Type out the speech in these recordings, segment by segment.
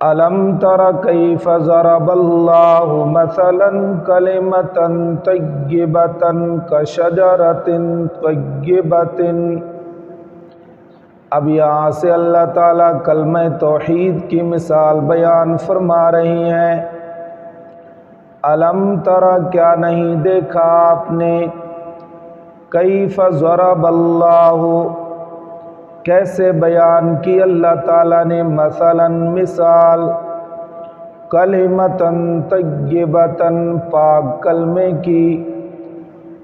الم تر کیف ضرب اللہ مثلا کلمۃ طیبۃ کشجرۃ طیبۃ۔ اب یہاں سے اللہ تعالیٰ کلمہ توحید کی مثال بیان فرما رہی ہیں۔ الم ترى کیا نہیں دیکھا آپ نے، کیف ضرب اللہ کیسے بیان کی اللہ تعالیٰ نے، مثلا مثال، کلمۃ طیبۃ پاک کلمے کی۔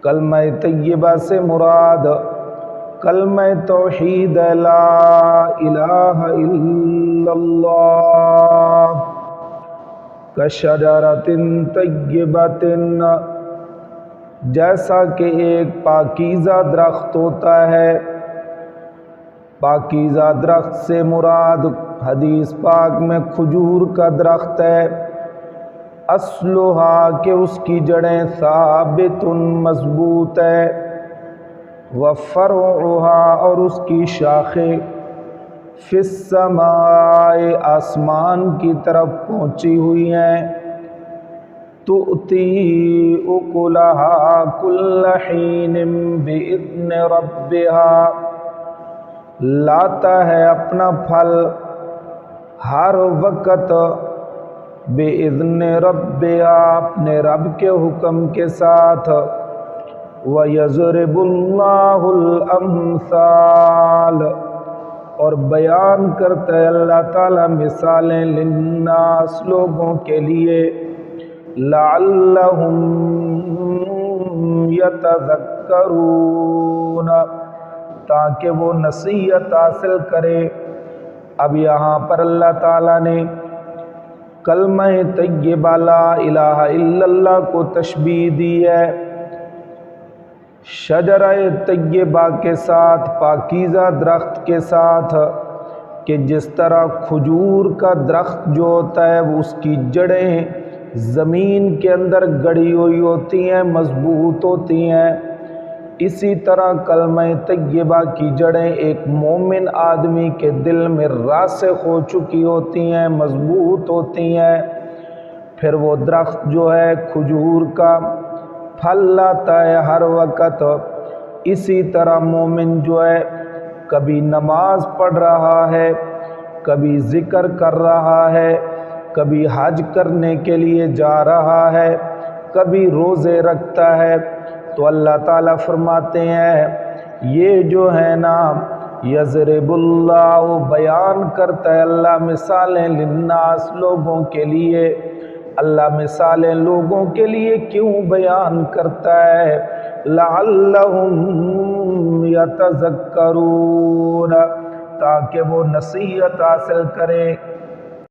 کلمہ طیبہ سے مراد کلمہ توحید لا الہ الا اللہ، کشجرۃ طیبۃ جیسا کہ ایک پاکیزہ درخت ہوتا ہے۔ پاکیزہ درخت سے مراد حدیث پاک میں کھجور کا درخت ہے۔ اصلھا کہ اس کی جڑیں ثابت مضبوط ہے، وفرعھا اور اس کی شاخیں فی السماء آسمان کی طرف پہنچی ہوئی ہیں۔ تؤتی اکلھا کل حین باذن ربھا لاتا ہے اپنا پھل ہر وقت باذن ربھا اپنے رب کے حکم کے ساتھ۔ وَيَضْرِبُ اللَّهُ الْأَمْثَالَ اور بیان کرتا ہے اللہ تعالیٰ مثالیں للناس لوگوں کے لیے، لعلہم یتذکرون تاکہ وہ نصیحت حاصل کرے۔ اب یہاں پر اللہ تعالیٰ نے کلمہ طیبہ لا الہ الا اللہ کو تشبیہ دی ہے شجرہ طیبہ کے ساتھ، پاکیزہ درخت کے ساتھ، کہ جس طرح کھجور کا درخت جو ہوتا ہے وہ اس کی جڑیں زمین کے اندر گڑی ہوئی ہوتی ہیں، مضبوط ہوتی ہیں، اسی طرح کلمہ طیبہ کی جڑیں ایک مومن آدمی کے دل میں راسخ ہو چکی ہوتی ہیں، مضبوط ہوتی ہیں، پھر وہ درخت جو ہے کھجور کا پھل لاتا ہے ہر وقت۔ اسی طرح مومن جو ہے کبھی نماز پڑھ رہا ہے، کبھی ذکر کر رہا ہے، کبھی حج کرنے کے لیے جا رہا ہے، کبھی روزے رکھتا ہے، تو اللہ تعالیٰ فرماتے ہیں یہ جو ہے نا یضرب اللہ بیان کرتا ہے اللہ مثالیں للناس لوگوں کے لیے۔ اللہ مثالیں لوگوں کے لیے کیوں بیان کرتا ہے؟ لعلہم یتذکرون تاکہ وہ نصیحت حاصل کریں۔